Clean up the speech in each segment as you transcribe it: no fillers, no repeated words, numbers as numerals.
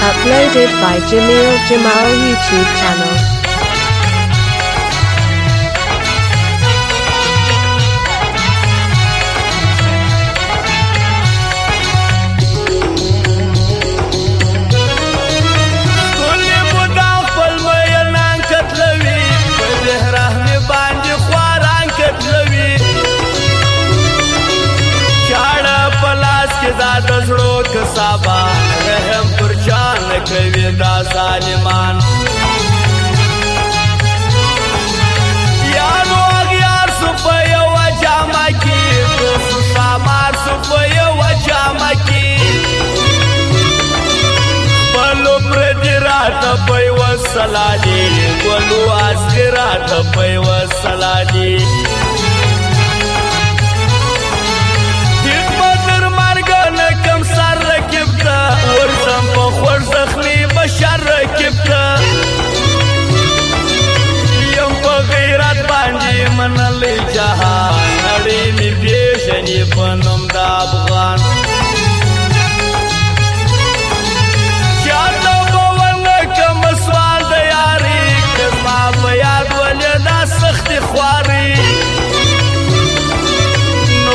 Uploaded by Jamil Jamal YouTube channel. دزړو کسابا رحم پر جان کوي دا ظالمان یارو اغیار سو په یو جامه کې دوست شامار سو په یو جامه کې بلو پر دی رات په یو سلادي ګلو اسرات په یو سلادي بشر رکبتا یم په غیرت باندې منلی جهان نړۍ مې پیژني په نوم د افغان چاته به ونه کم سوال د یاري که زما په یاد ولې دا سختې خواري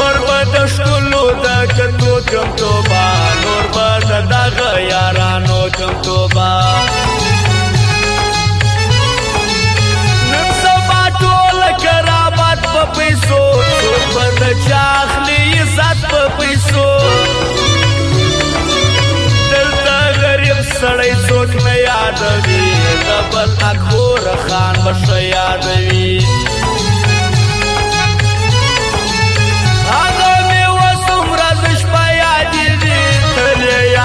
نور به د ښکلو د کتو کم توبه نور به د دغه یارانو کم توبه نن سبا ټوله کرامت په پیسو څوک به د چا اخلي عزت په پیسو دلته غریب سړی څوک نه یادوي د بل اکبر خان به ښه یادوي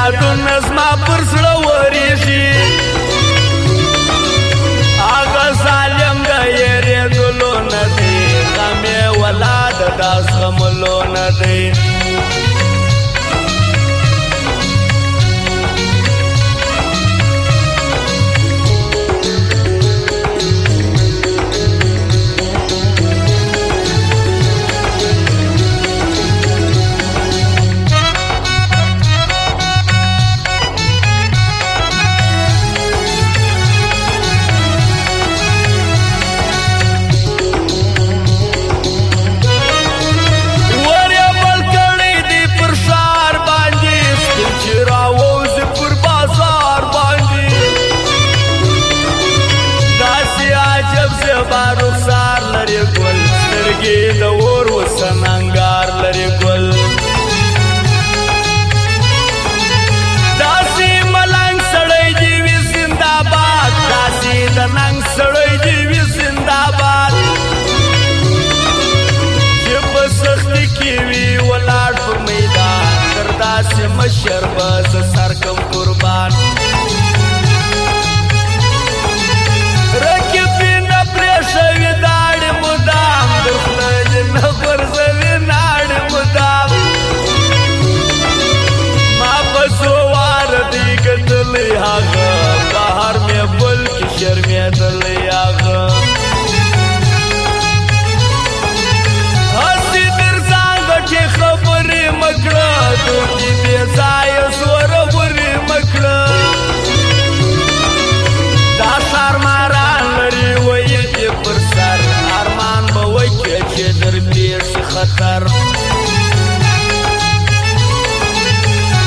یادونه زما پر زړه ورېږي هغه ظالم د یېرېدلو نه دی غم یې ولاد دا زغملو نه دی رخسار لري ګل سترګې د اور وسن انګار لري ګل داسې ملنګ سړی دی وي زنده‌باد داسې د ننګ سړی دی وي زنده‌باد چې په سختي کې وي ولاړ په میدان تر داسې مشر به زه سر کم قربان شوی داړې مدام در خوله دې نه غورځوي ناړې مدام ما په څو واره دی کتلی هغه بهر مې بلکې شرمېدلی هغه هسې در ځان غټې خبرې مه کړه دوکې بې ځایه زورورې مه کړه دا ښار ماران لري ویل پر سر ارمان به وکړي چې در پیښ خطر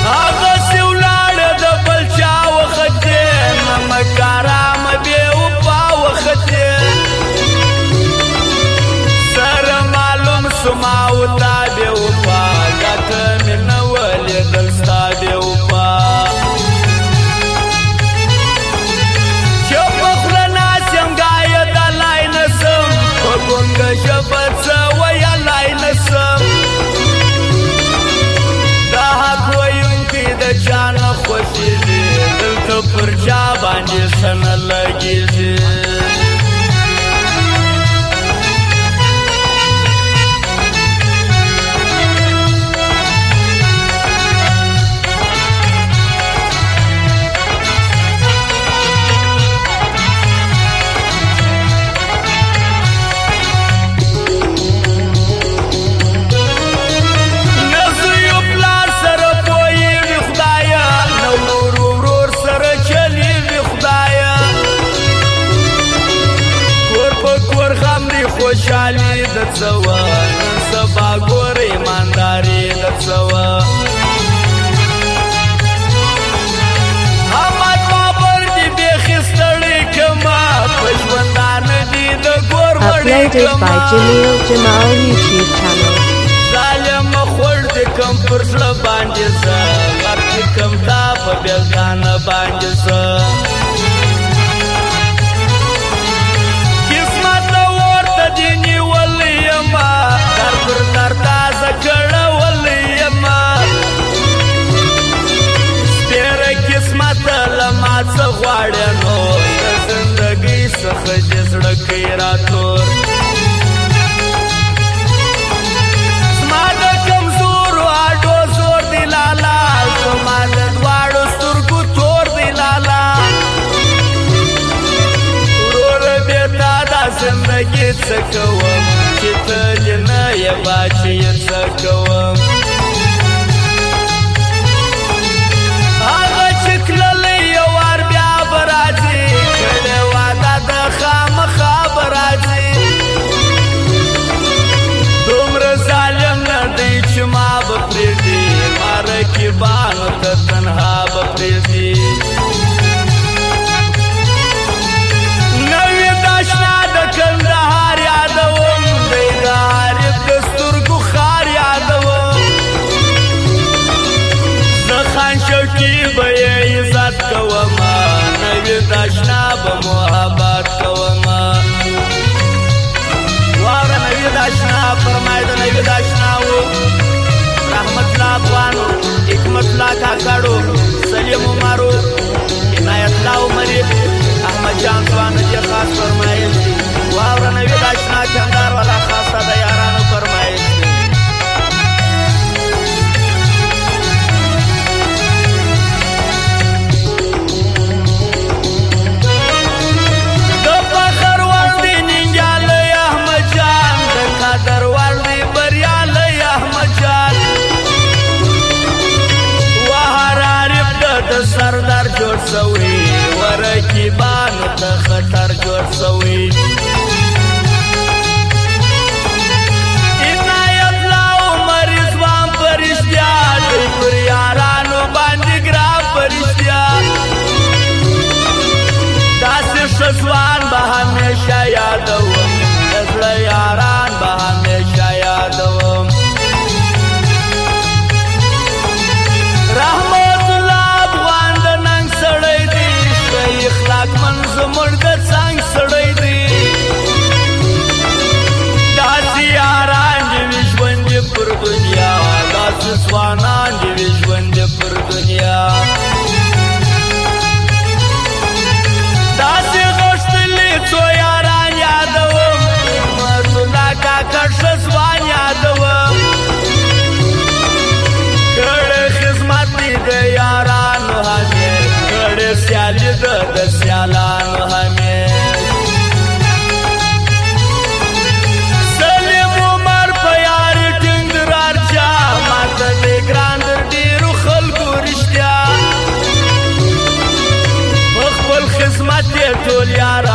هغسې ولاړه د بل چا وختې نمک ارامه بې وفا وختې سره معلوم سوما وتا بې وفا ګټه مې نه ولیدل ستا بې وفا ګونګه ژبه څه ویلی نسم دا حق ویونکی د چا نه خوښېږي دلته پر چا باندې ښه نه لګېږي سره خوشحالي د څه وه نن سبا ګوره ایمانداري د څه وه احمد بابر دې بیخي ستړی کما په ژوندانه دې د ګور وړې Uploaded by Jamil Jamal YouTube channel. ظالم خور دې کم پر زړه باندې زه غر دې کم تا په بېلګانه باندې زه قسمت ورته دې نیولی یمه در پر در تازه کړولی یمه سپېره قسمت له ما څه غواړې نو د زندګۍ څخه دې زړه کوي راتور زندگی څه کوم چې ته دې نه یې باچې څه کوم هغه چې تللی یو وار بیا به راځي کړې واده د خامخا به راځي دومره ظالم نه دی چې ما به پرېږدي ما رقیبانو ته تنها به پرېږدي کندهار یادوم دی د عارف د سترګو ښار یادوم زه خان شوقي به یې عزت کومه نوي د اشنا به محبت کومه واوره نوي د اشنا فرمای د نوي د اشنا و رحمت الله افغان حکمت الله کاکاړو سلیم عمرو عنایت الله عمري احمد جان ځوان دې خاص فرمایل دي واوره نوي د اشنا کندهار والا خاصه د یارانو فرمایل دي د فخر وړ دې ننګیالی احمد جان د قدر وړ دې بریالی احمد جان وهر عارف د سردار جوړ سوی ورقیبانو ته خطر جوړ سوی عنایت الله عمر ځوان په رښتیا دوی پر یارانو باندې ګران په رښتیا داسې ښه ځوان به همیشه یادوم د زړه یاران به همیشه یادوم رحمت الله افغان د ننګ سړی دی ښه اخلاق من زموږ د څنګ سړی دی داسې یاران دې وي ژوند یې پر دنیا داسې ځوانان دې وي ژوند یې پر دنیا داسې غښتلي څو یاران یادوم رحمت الله کاکړ ښه ځوان یادوم کړی خدمت دې د یارانو همیش کړی سیالي ده د سیالانو همیش سلیم عمر په یاري ټینګ درار چا ماته دې ګران در ډېرو خلکو رښتیا په خپل خدمت یې ټول یاران